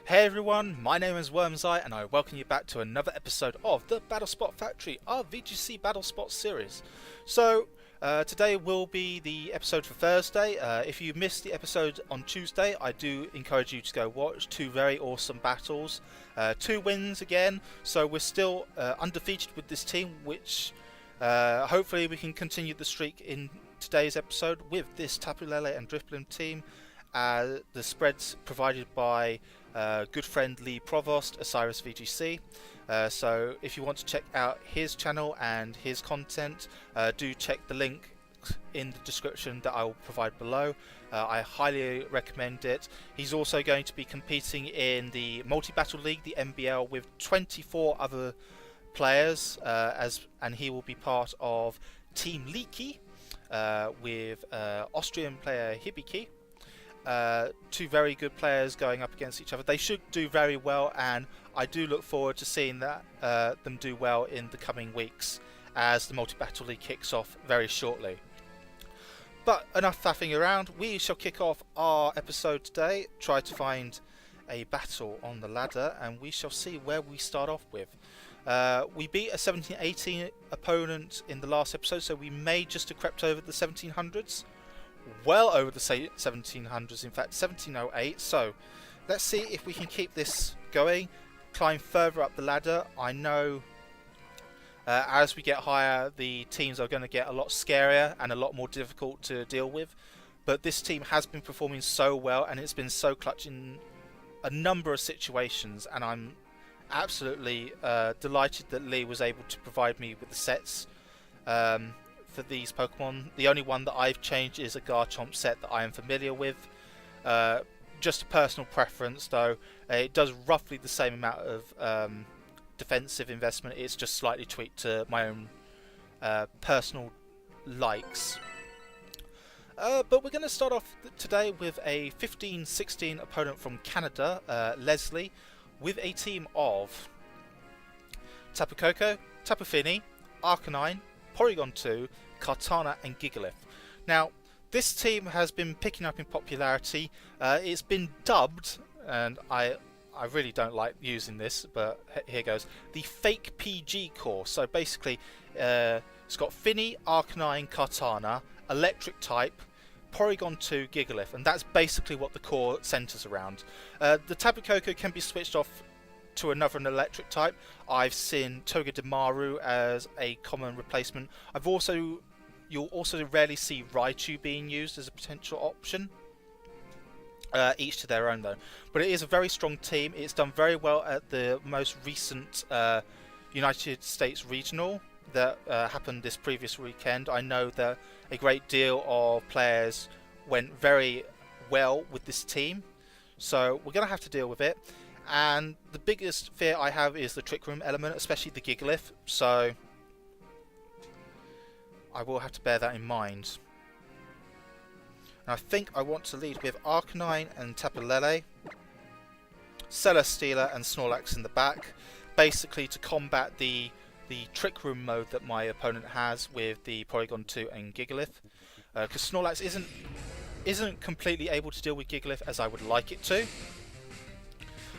Hey everyone, my name is WyrmsEye and I welcome you back to another episode of the Battle Spot Factory, our VGC Battle Spot series. So, today will be the episode for Thursday. If you missed the episode on Tuesday, I do encourage you to go watch two very awesome battles. 2 wins again, so we're still undefeated with this team, which hopefully we can continue the streak in today's episode with this Tapu Lele and Drifblim team. The spreads provided by good friend Lee Provost, Osirus VGC. So if you want to check out his channel and his content, do check the link in the description that I will provide below. I highly recommend it. He's also going to be competing in the Multi-Battle League, the MBL, with 24 other players, and he will be part of Team Leaky with Austrian player Hibiki. 2 very good players going up against each other. They should do very well, and I do look forward to seeing that them do well in the coming weeks as the Multi-Battle League kicks off very shortly. But enough faffing around, we shall kick off our episode today, try to find a battle on the ladder, and we shall see where we start off with. We beat a 1718 opponent in the last episode, so we may just have crept over the 1700s. Well over the 1700s, in fact 1708. So let's see if we can keep this going, climb further up the ladder. I know as we get higher, the teams are going to get a lot scarier and a lot more difficult to deal with, but this team has been performing so well and it's been so clutch in a number of situations, and I'm absolutely delighted that Lee was able to provide me with the sets for these Pokemon. The only one that I've changed is a Garchomp set that I am familiar with. Just a personal preference though. It does roughly the same amount of defensive investment, it's just slightly tweaked to my own personal likes. But we're going to start off today with a 15-16 opponent from Canada, Leslie, with a team of Tapu Koko, Tapu Fini, Arcanine, Porygon 2, Kartana and Gigalith. Now, this team has been picking up in popularity. It's been dubbed, and I really don't like using this, but here goes, the fake PG core. So basically, it's got Fini, Arcanine, Kartana, Electric type, Porygon 2, Gigalith, and that's basically what the core centers around. The Tapu Koko can be switched off to another electric type. I've seen Togedemaru as a common replacement. You'll also rarely see Raichu being used as a potential option. Each to their own though. But it is a very strong team. It's done very well at the most recent United States regional that happened this previous weekend. I know that a great deal of players went very well with this team, so we're going to have to deal with it. And the biggest fear I have is the Trick Room element, especially the Gigalith, so I will have to bear that in mind. And I think I want to lead with Arcanine and Tapu Lele, Celesteela and Snorlax in the back, basically to combat the Trick Room mode that my opponent has with the Porygon 2 and Gigalith, because Snorlax isn't completely able to deal with Gigalith as I would like it to.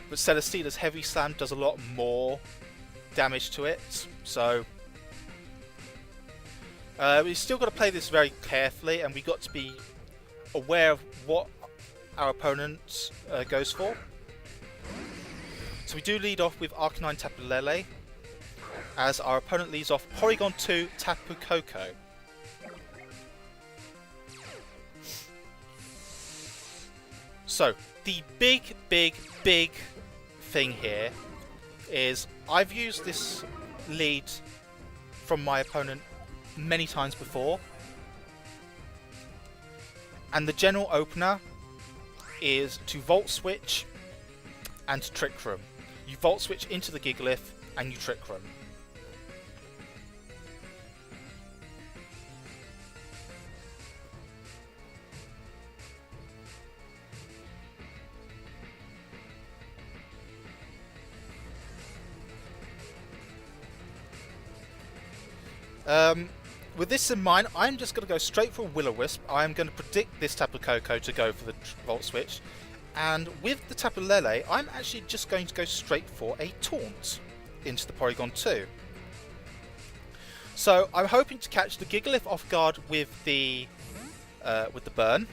But Celesteela's Heavy Slam does a lot more damage to it, so we've still got to play this very carefully, and we've got to be aware of what our opponent goes for. So we do lead off with Arcanine Tapu Lele, as our opponent leads off Porygon 2 Tapu Koko. So the big thing here is I've used this lead from my opponent many times before, and the general opener is to Volt Switch and to Trick Room. You Volt Switch into the Gigalith and you Trick Room. With this in mind, I'm just going to go straight for a Will-O-Wisp. I'm going to predict this Tapu Koko to go for the Volt Switch, And with the Tapu Lele, I'm actually just going to go straight for a taunt into the Porygon 2. So I'm hoping to catch the Gigalith off guard with the burn.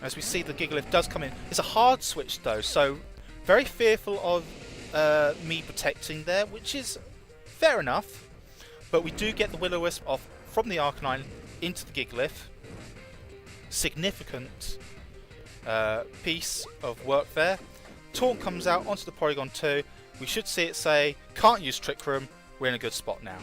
As we see, the Gigalith does come in. It's a hard switch though, so very fearful of me protecting there, which is fair enough. But we do get the Will-O-Wisp off from the Arcanine into the Gigalith. Significant piece of work there. Taunt comes out onto the Porygon 2. We should see it say, can't use Trick Room, we're in a good spot now.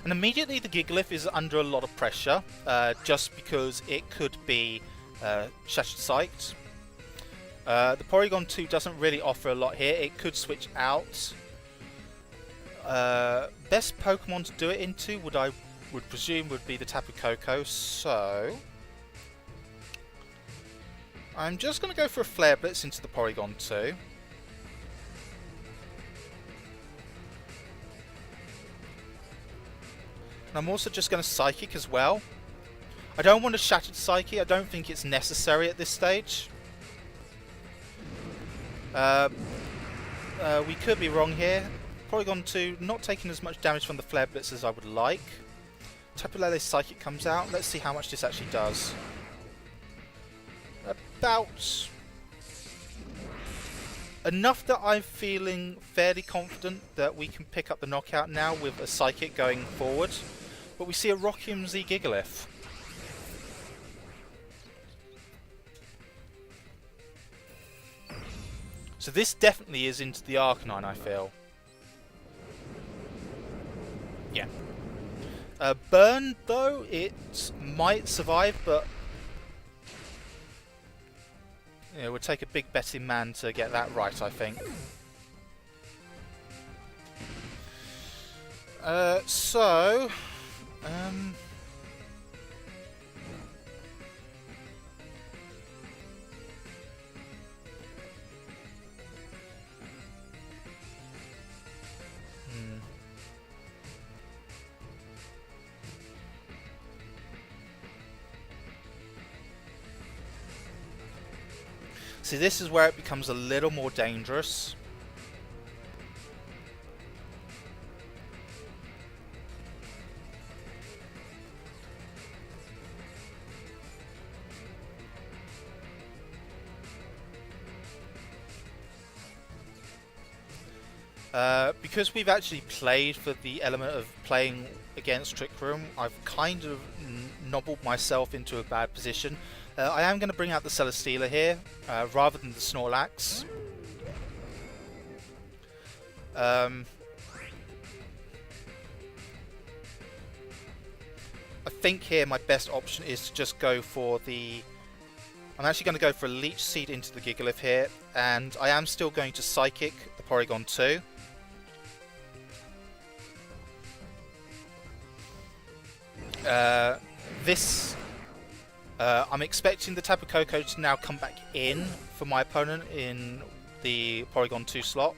And immediately the Gigalith is under a lot of pressure, just because it could be Shattered Sight. The Porygon 2 doesn't really offer a lot here. It could switch out. Best Pokemon to do it into would presume would be the Tapu Koko, so I'm just going to go for a Flare Blitz into the Porygon 2. And I'm also just going to Psychic as well. I don't want a Shattered Psyche. I don't think it's necessary at this stage. We could be wrong here. Porygon 2 not taking as much damage from the Flare Blitz as I would like. Tapu Lele's Psychic comes out. Let's see how much this actually does. About enough that I'm feeling fairly confident that we can pick up the knockout now with a Psychic going forward. But we see a WyrmsEye Gigalith. So this definitely is into the Arcanine, I feel. Yeah. Burn, though, it might survive, but it would take a big betting man to get that right, I think. See, this is where it becomes a little more dangerous. Because we've actually played for the element of playing against Trick Room, I've kind of nobbled myself into a bad position. I am going to bring out the Celesteela here, rather than the Snorlax. I think here my best option is to just go for the... I'm actually going to go for a Leech Seed into the Gigalith here, and I am still going to Psychic the Porygon 2. I'm expecting the Tapu Koko to now come back in for my opponent in the Porygon 2 slot.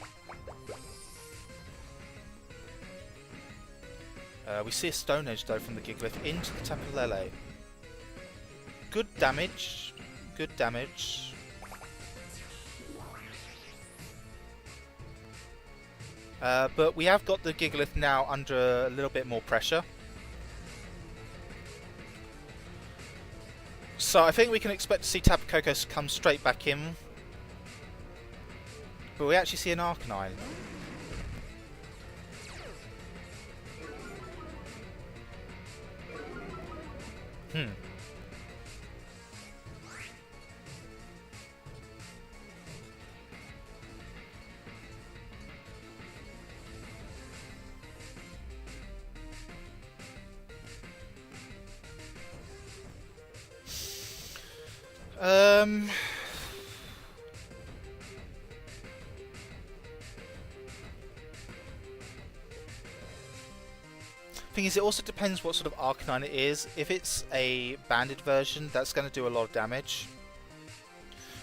We see a Stone Edge though from the Gigalith into the Tapu Lele. Good damage. Good damage. But we have got the Gigalith now under a little bit more pressure. So I think we can expect to see Tapu Koko come straight back in. But we actually see an Arcanine. Thing is, it also depends what sort of Arcanine it is. If it's a banded version, that's going to do a lot of damage.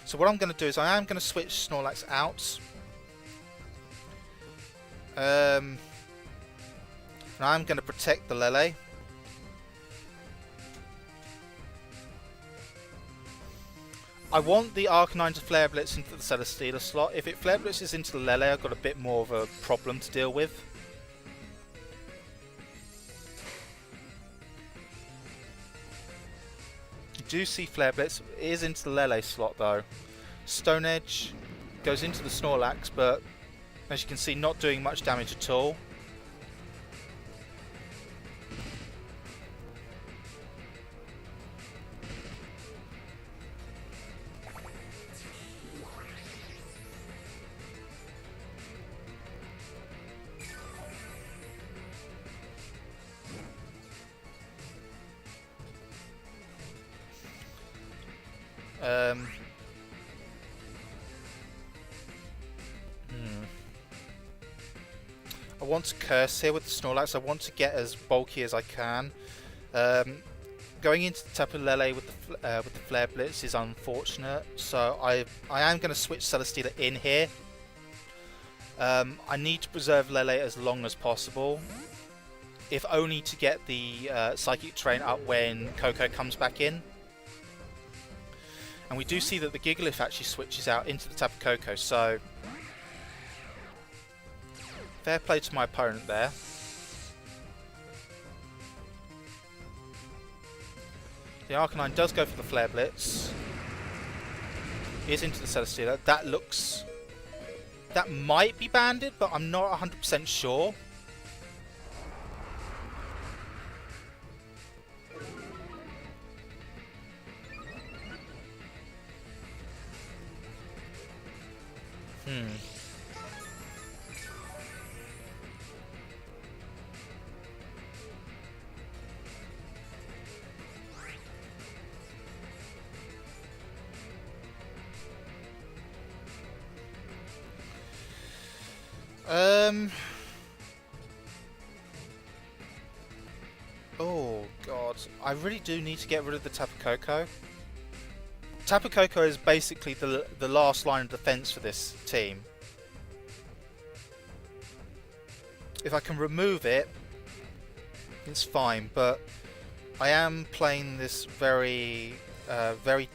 So what I'm going to do is I am going to switch Snorlax out. And I'm going to protect the Lele. I want the Arcanine to Flare Blitz into the Celesteela slot. If it Flare Blitzes into the Lele, I've got a bit more of a problem to deal with. You do see Flare Blitz. It is into the Lele slot though. Stone Edge goes into the Snorlax, but as you can see, not doing much damage at all. I want to curse here with the Snorlax. I want to get as bulky as I can. Going into the Tapu Lele with the Flare Blitz is unfortunate, so I am going to switch Celesteela in here. I need to preserve Lele as long as possible, if only to get the Psychic Terrain up when Coco comes back in. And we do see that the Gigalith actually switches out into the Tapu Koko, so fair play to my opponent there. The Arcanine does go for the Flare Blitz. He is into the Celesteela. That might be banded, but I'm not 100% sure. Oh god, I really do need to get rid of the Tapu Koko. Tapu Koko is basically the last line of defense for this team. If I can remove it, it's fine, but I am playing this very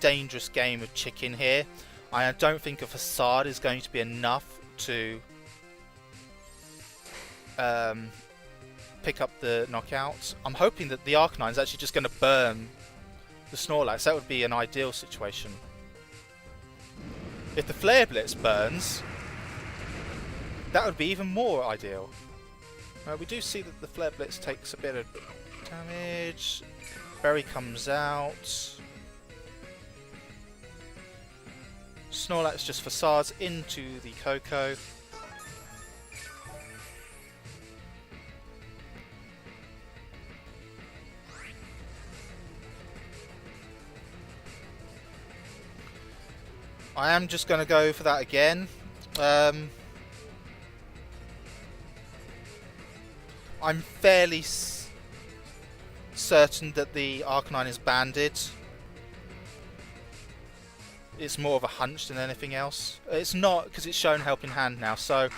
dangerous game of chicken here. I don't think a Facade is going to be enough to pick up the knockouts. I'm hoping that the Arcanine is actually just going to burn the Snorlax. That would be an ideal situation. If the Flare Blitz burns, that would be even more ideal. We do see that the Flare Blitz takes a bit of damage. Berry comes out. Snorlax just facades into the Koko. I am just going to go for that again. I'm fairly certain that the Arcanine is banded. It's more of a hunch than anything else. It's not, because it's shown Helping Hand now, so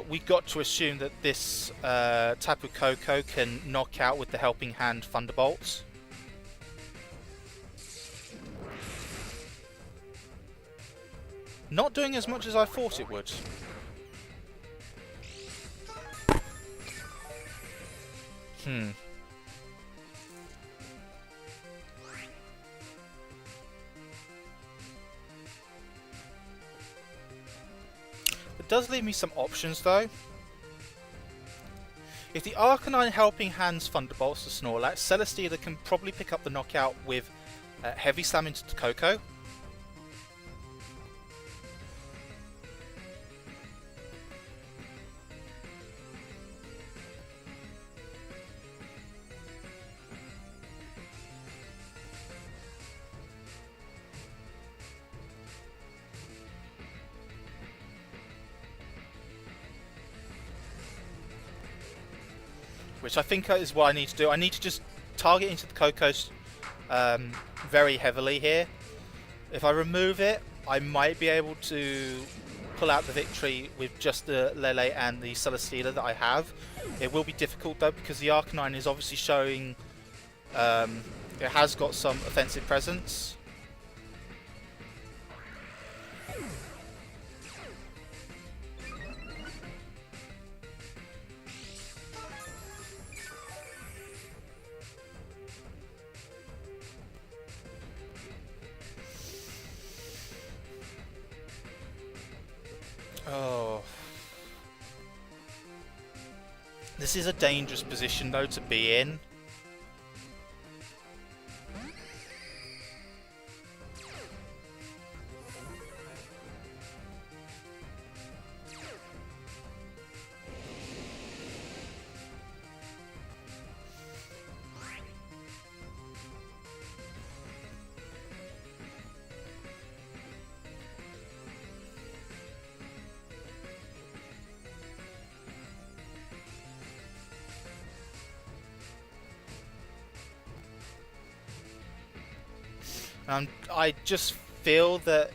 we got to assume that this Tapu Koko can knock out with the Helping Hand Thunderbolts. Not doing as much as I thought it would. It does leave me some options though. If the Arcanine Helping Hands Thunderbolts to Snorlax, Celesteela can probably pick up the knockout with Heavy Slam into the Koko. Which I think is what I need to do. I need to just target into the Kokos very heavily here. If I remove it, I might be able to pull out the victory with just the Lele and the Celesteela that I have. It will be difficult though, because the Arcanine is obviously showing it has got some offensive presence. Oh. This is a dangerous position though to be in. I just feel that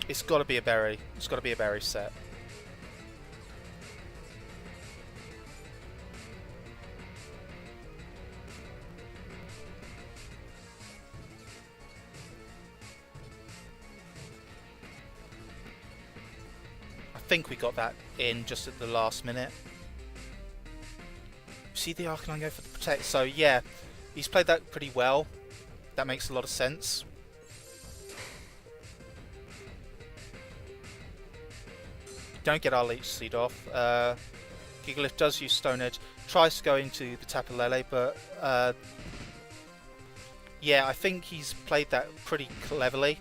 it's got to be a berry. It's got to be a berry set. I think we got that in just at the last minute. See the Arcanine go for the protect, so yeah, he's played that pretty well. That makes a lot of sense. Don't get our Leech Seed off. Gigalith does use Stone Edge, tries to go into the Tapu Lele, but yeah, I think he's played that pretty cleverly.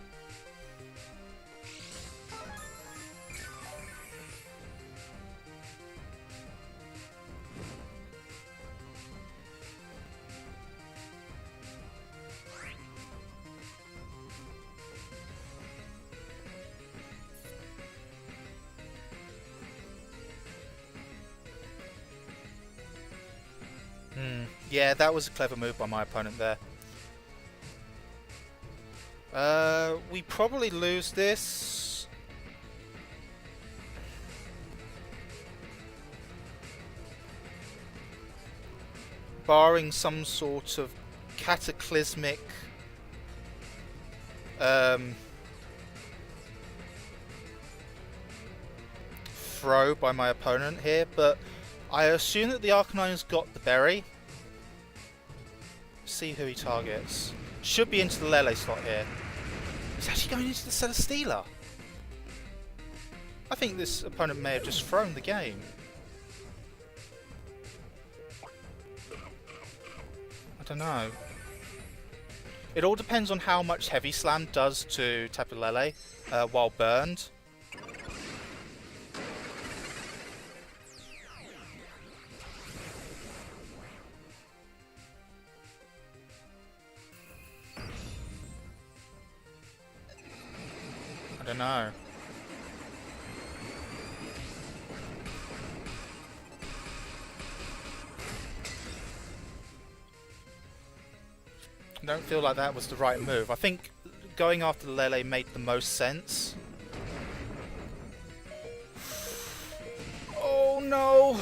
Yeah, that was a clever move by my opponent there. We probably lose this. Barring some sort of cataclysmic throw by my opponent here, but I assume that the Arcanine's got the berry. See who he targets. Should be into the Lele slot here. He's actually going into the Celesteela. I think this opponent may have just thrown the game. I don't know. It all depends on how much Heavy Slam does to Tapu Lele while burned. I don't know. I don't feel like that was the right move. I think going after the Lele made the most sense. Oh no!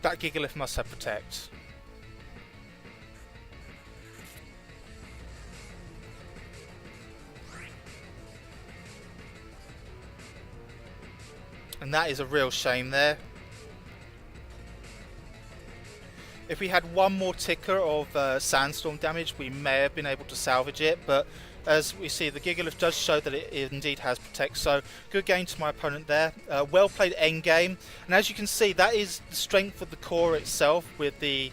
That Gigalith must have Protect. And that is a real shame there. If we had one more ticker of Sandstorm damage, we may have been able to salvage it, but as we see, the Gigalith does show that it indeed has Protect, so good game to my opponent there. Well played endgame, and as you can see, that is the strength of the core itself with the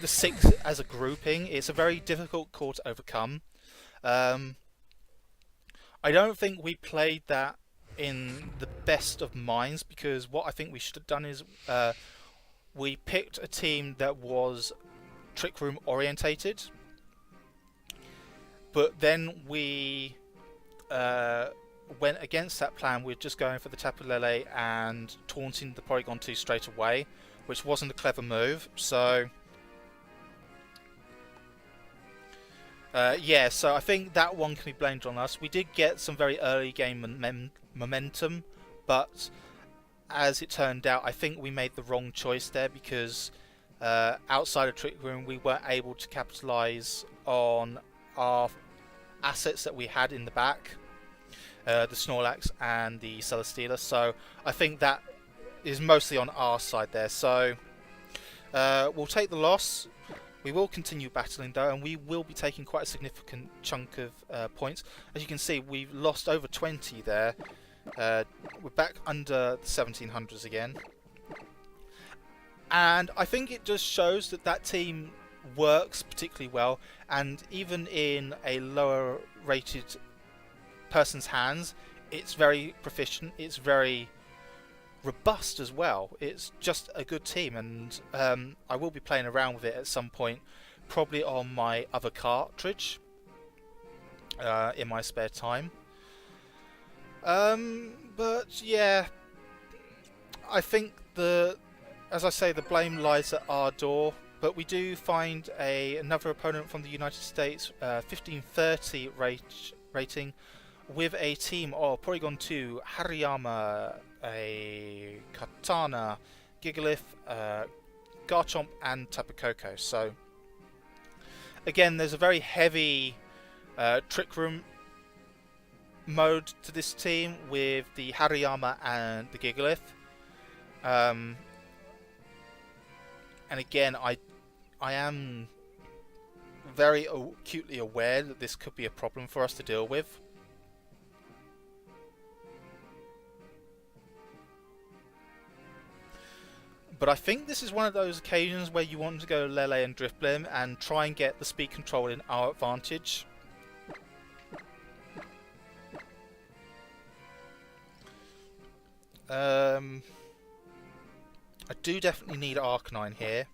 6 as a grouping. It's a very difficult core to overcome. I don't think we played that in the best of minds, because what I think we should have done is we picked a team that was Trick Room orientated, but then we went against that plan with just going for the Tapu Lele and taunting the Porygon 2 straight away, which wasn't a clever move. So yeah, so I think that one can be blamed on us. We did get some very early game momentum, but as it turned out, I think we made the wrong choice there, because outside of Trick Room we weren't able to capitalise on our assets that we had in the back, the Snorlax and the Celesteela. So I think that is mostly on our side there. So we'll take the loss. We will continue battling though, and we will be taking quite a significant chunk of points. As you can see, we've lost over 20 there. We're back under the 1700s again. And I think it just shows that that team works particularly well, and even in a lower rated person's hands, it's very proficient, it's very robust as well. It's just a good team, and I will be playing around with it at some point, probably on my other cartridge in my spare time. But yeah, I think as I say, the blame lies at our door, but we do find another opponent from the United States, 1530 rating, with a team of Porygon 2, Hariyama, a Katana, Gigalith, Garchomp and Tapu Koko. So again, there's a very heavy Trick Room mode to this team with the Hariyama and the Gigalith. And again, I am very acutely aware that this could be a problem for us to deal with. But I think this is one of those occasions where you want to go Lele and Drifblim and try and get the speed control in our advantage. I do definitely need Arcanine here.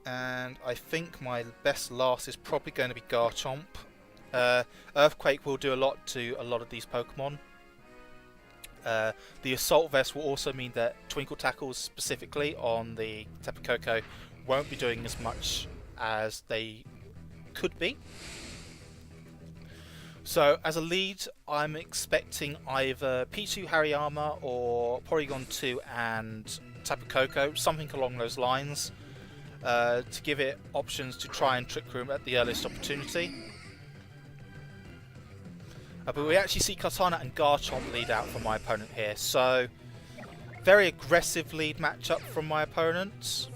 And I think my best last is probably going to be Garchomp. Earthquake will do a lot to a lot of these Pokemon. The Assault Vest will also mean that Twinkle Tackles specifically on the Tapu Koko won't be doing as much as they could be. So as a lead, I'm expecting either P2 Hariyama or Porygon 2 and Tapu Koko, something along those lines, to give it options to try and Trick Room at the earliest opportunity. But we actually see Katana and Garchomp lead out from my opponent here, so very aggressive lead matchup from my opponent.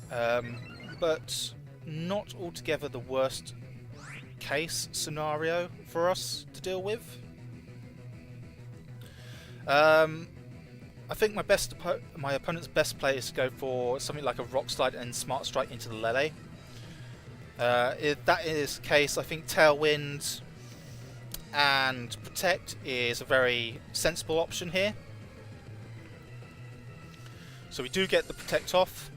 But not altogether the worst case scenario for us to deal with. I think my opponent's best play is to go for something like a Rock Slide and Smart Strike into the Lele. If that is the case, I think Tailwind and Protect is a very sensible option here. So we do get the Protect off.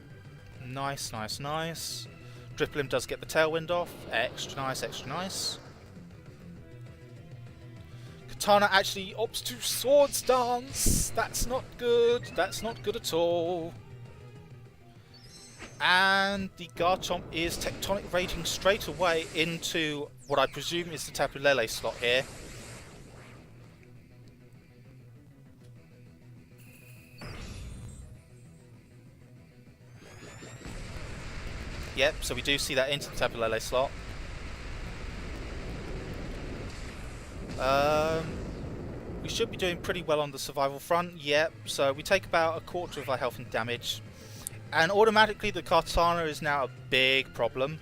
Nice, nice, nice. Drifblim does get the Tailwind off. Extra nice, extra nice. Katana actually opts to Swords Dance. That's not good. That's not good at all. And the Garchomp is Tectonic Raging straight away into what I presume is the Tapu Lele slot here. Yep, so we do see that into the Tapu Lele slot. We should be doing pretty well on the survival front. Yep, so we take about a quarter of our health and damage. And automatically the Katana is now a big problem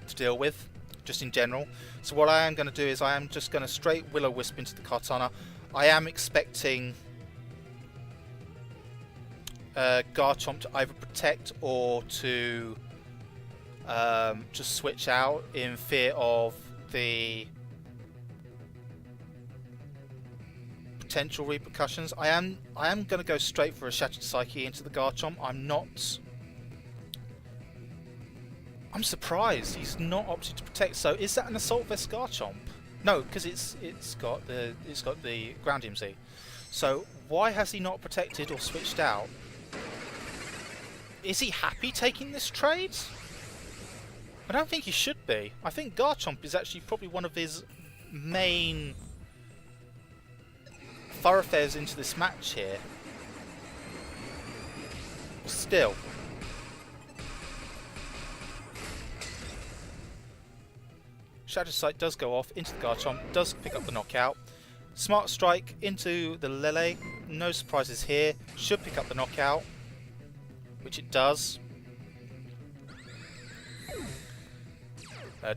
to deal with, just in general. So what I am going to do is I am just going to straight Will-O-Wisp into the Katana. I am expecting Garchomp to either protect or to just switch out in fear of the potential repercussions. I am going to go straight for a Shattered Psyche into the Garchomp. I'm not I'm surprised he's not opted to protect. So is that an Assault Vest Garchomp? No, because it's got the ground DMZ. So why has he not protected or switched out? Is he happy taking this trade? I don't think he should be. I think Garchomp is actually probably one of his main thoroughfares into this match here. Still. Shadow Sight does go off into the Garchomp, does pick up the knockout. Smart Strike into the Lele, no surprises here, should pick up the knockout, which it does.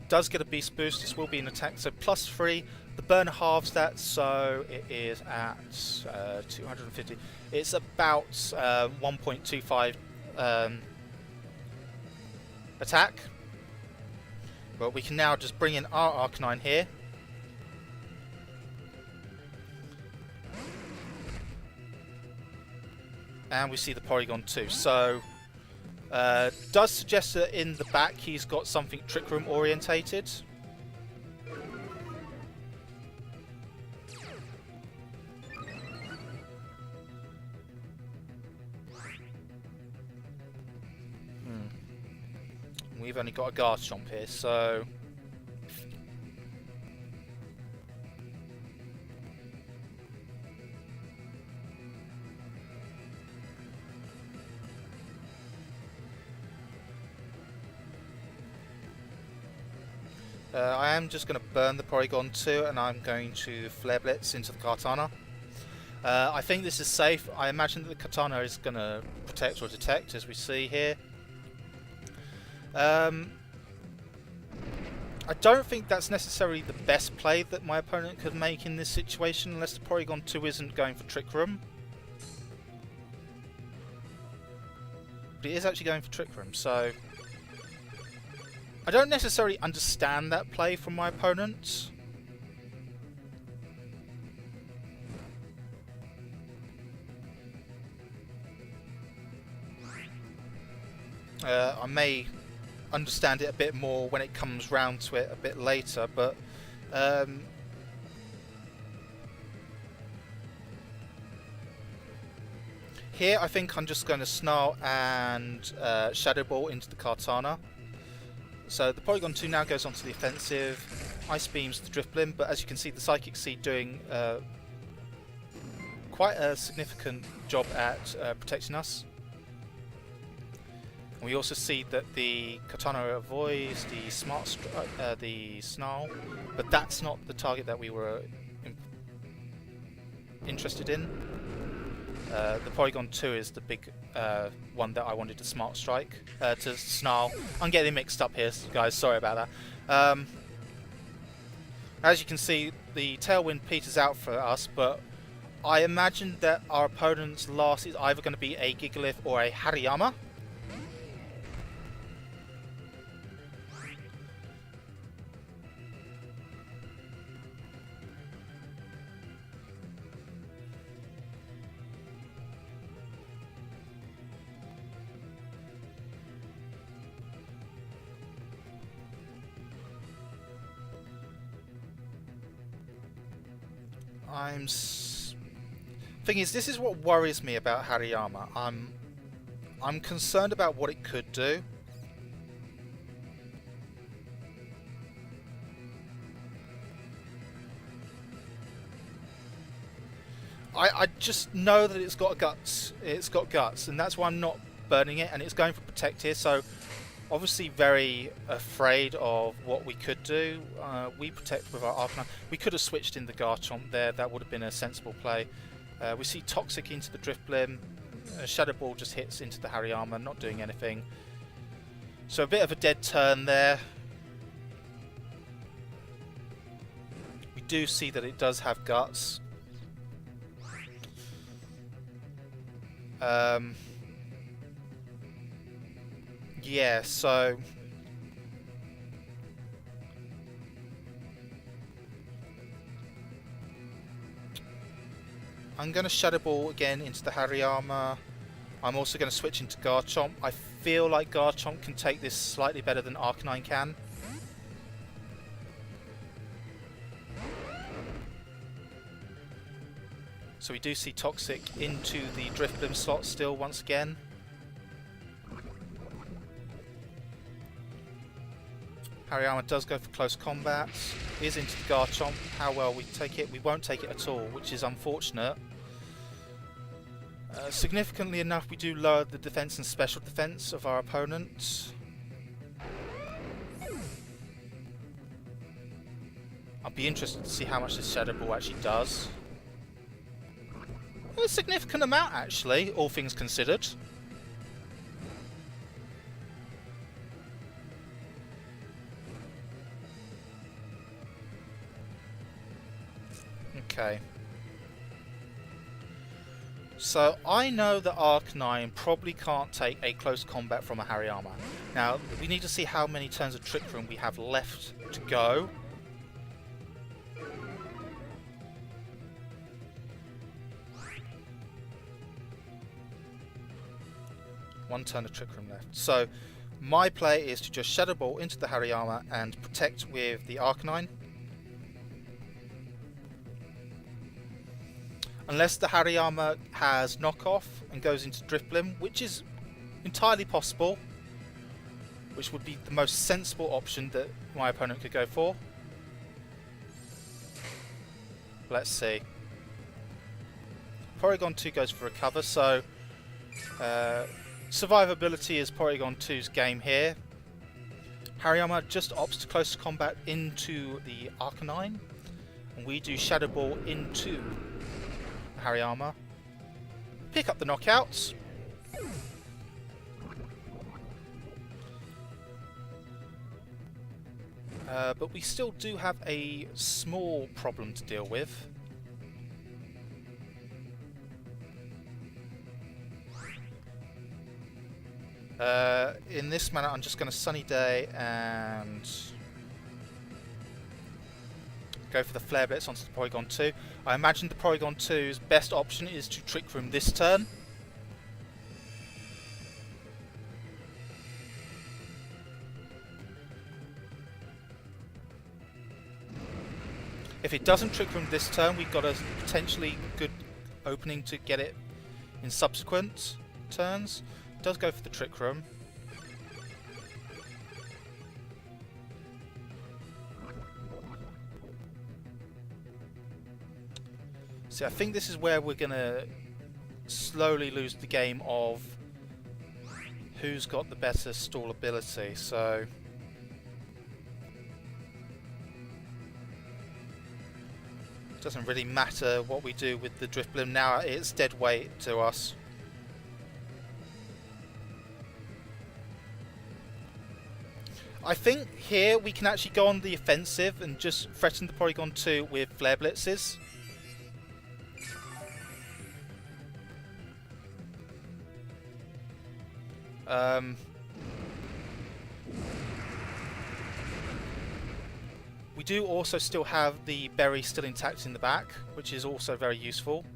Does get a Beast Boost, this will be an attack, so +3. The burner halves that, so it is at 250. It's about 1.25 attack. But we can now just bring in our Arcanine here. And we see the Porygon too. So, does suggest that in the back he's got something Trick Room orientated. We've only got a Garchomp here, so... I am just going to burn the Porygon 2 and I'm going to Flare Blitz into the Kartana. I think this is safe. I imagine that the Kartana is going to protect or detect, as we see here. I don't think that's necessarily the best play that my opponent could make in this situation, unless the Porygon 2 isn't going for Trick Room. But it is actually going for Trick Room, so... I don't necessarily understand that play from my opponent. I may understand it a bit more when it comes round to it a bit later, but here I think I'm just going to Snarl and Shadow Ball into the Kartana. So the Porygon 2 now goes onto the offensive, Ice Beams the Drifblim, but as you can see the Psychic Seed doing quite a significant job at protecting us. And we also see that the Katana avoids the the Snarl, but that's not the target that we were interested in. The Porygon 2 is the big one that I wanted to Smart Strike, to Snarl. I'm getting mixed up here, guys, sorry about that. As you can see, the Tailwind peters out for us, but I imagine that our opponent's last is either going to be a Gigalith or a Hariyama. Thing is, this is what worries me about Hariyama. I'm concerned about what it could do. I just know that it's got guts. It's got guts, and that's why I'm not burning it. And it's going for Protect here, so obviously very afraid of what we could do. We protect with our Arcanine. We could have switched in the Garchomp there. That would have been a sensible play. We see Toxic into the Drifblim. Shadow Ball just hits into the Hariyama, not doing anything. So a bit of a dead turn there. We do see that it does have guts. Yeah, so I'm going to Shadow Ball again into the Hariyama. I'm also going to switch into Garchomp. I feel like Garchomp can take this slightly better than Arcanine can. So we do see Toxic into the Drifblim slot still once again. Hariyama does go for close combat, is into the Garchomp. How well we take it? We won't take it at all, which is unfortunate. Significantly enough, we do lower the defense and special defense of our opponent. I'll be interested to see how much this Shadow Ball actually does. A significant amount, actually, all things considered. Okay. So I know that Arcanine probably can't take a close combat from a Hariyama. Now, we need to see how many turns of Trick Room we have left to go. One turn of Trick Room left. So my play is to just Shadow Ball into the Hariyama and protect with the Arcanine. Unless the Hariyama has knockoff and goes into Drifblim, which is entirely possible, which would be the most sensible option that my opponent could go for. Let's see. Porygon 2 goes for Recover, so survivability is Porygon 2's game here. Hariyama just opts to close combat into the Arcanine, and we do Shadow Ball into Hariyama. Pick up the knockouts. But we still do have a small problem to deal with. In this manner, I'm just going to Sunny Day and go for the Flare Blitz onto the Porygon 2. I imagine the Porygon 2's best option is to Trick Room this turn. If it doesn't Trick Room this turn, we've got a potentially good opening to get it in subsequent turns. It does go for the Trick Room. See, I think this is where we're going to slowly lose the game of who's got the better stall ability. So it doesn't really matter what we do with the Drifblim now, it's dead weight to us. I think here we can actually go on the offensive and just threaten the Porygon 2 with Flare Blitzes. We do also still have the berry still intact in the back, which is also very useful.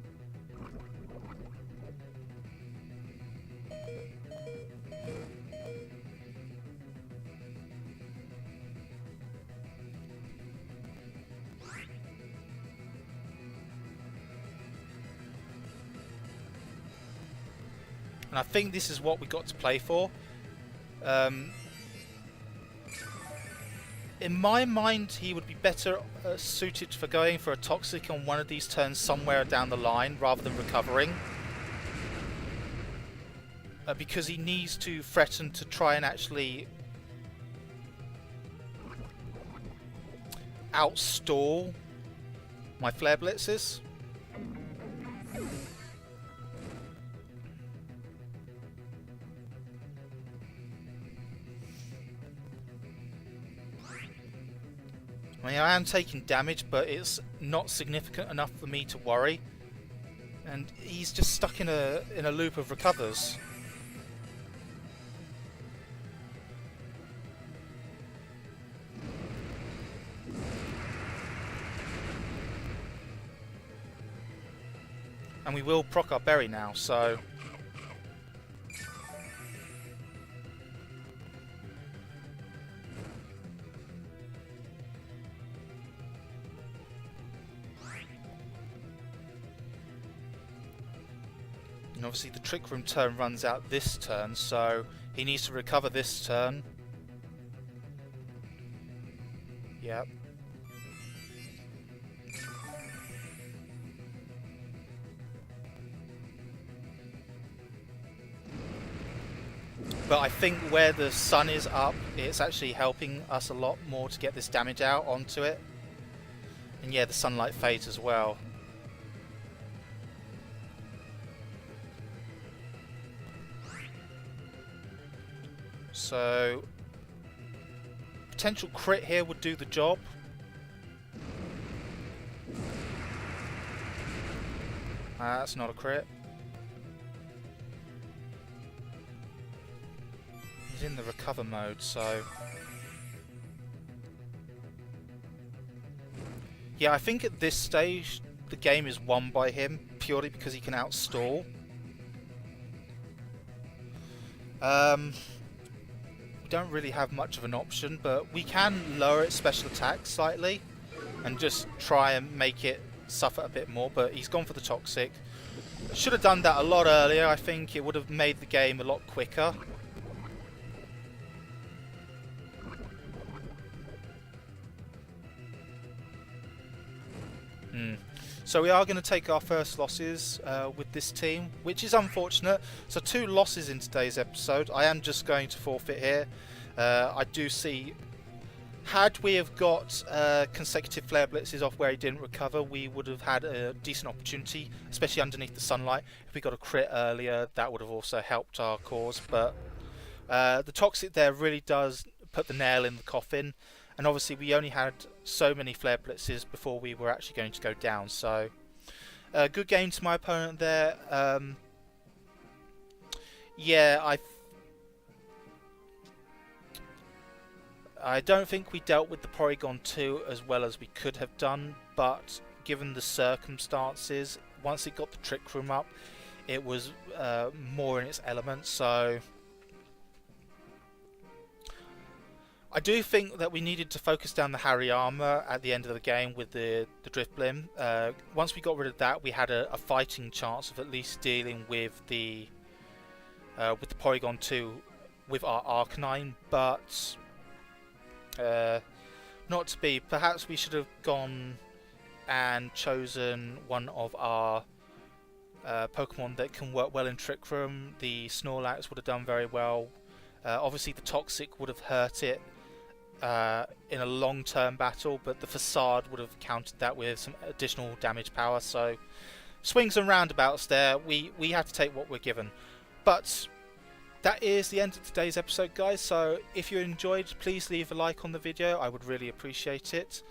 And I think this is what we got to play for. In my mind, he would be better suited for going for a Toxic on one of these turns somewhere down the line rather than recovering. Because he needs to threaten to try and actually outstall my Flare Blitzes. I mean, I am taking damage, but it's not significant enough for me to worry. And he's just stuck in a loop of recovers. And we will proc our berry now, so And obviously the Trick Room turn runs out this turn, so he needs to recover this turn. Yep. But I think where the sun is up, it's actually helping us a lot more to get this damage out onto it. And yeah, the sunlight fades as well. So, potential crit here would do the job. That's not a crit. He's in the recover mode, so... Yeah, I think at this stage the game is won by him purely because he can outstall. We don't really have much of an option, but we can lower its special attack slightly and just try and make it suffer a bit more, but he's gone for the toxic. Should have done that a lot earlier. I think it would have made the game a lot quicker. So we are going to take our first losses with this team, which is unfortunate. So 2 losses in today's episode. I am just going to forfeit here. I do see, had we have got consecutive flare blitzes off where he didn't recover, we would have had a decent opportunity, especially underneath the sunlight. If we got a crit earlier, that would have also helped our cause. But the toxic there really does put the nail in the coffin. And obviously we only had so many flare blitzes before we were actually going to go down. So good game to my opponent there. Yeah, I don't think we dealt with the Porygon 2 as well as we could have done, but given the circumstances, once it got the Trick Room up, it was more in its element. So I do think that we needed to focus down the Hariyama at the end of the game with the Drifblim. Once we got rid of that, we had a fighting chance of at least dealing with the Porygon 2 with our Arcanine, but not to be. Perhaps we should have gone and chosen one of our Pokemon that can work well in Trick Room. The Snorlax would have done very well. Obviously the Toxic would have hurt it in a long-term battle, but the Facade would have countered that with some additional damage power. So swings and roundabouts there. We have to take what we're given. But that is the end of today's episode, guys. So if you enjoyed, please leave a like on the video. I would really appreciate it.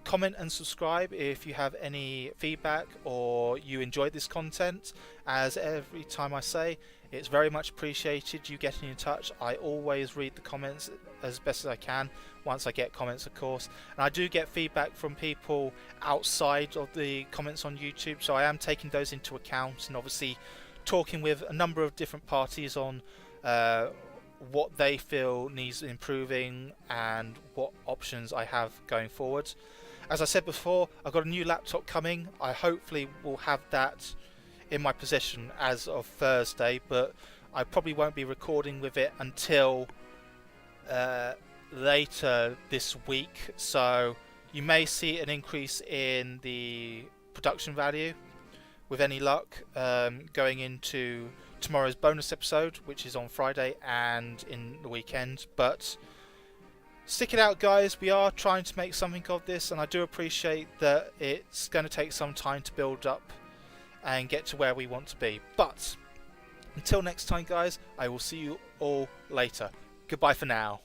Comment and subscribe if you have any feedback or you enjoyed this content. As every time I say, it's very much appreciated you getting in touch. I always read the comments as best as I can, once I get comments, of course. And I do get feedback from people outside of the comments on YouTube, so I am taking those into account and obviously talking with a number of different parties on what they feel needs improving and what options I have going forward. As I said before, I've got a new laptop coming. I hopefully will have that in my possession as of Thursday, but I probably won't be recording with it until later this week, so you may see an increase in the production value with any luck going into tomorrow's bonus episode, which is on Friday and in the weekend. But stick it out, guys. We are trying to make something of this, and I do appreciate that it's going to take some time to build up and get to where we want to be. But until next time, guys, I will see you all later. Goodbye for now.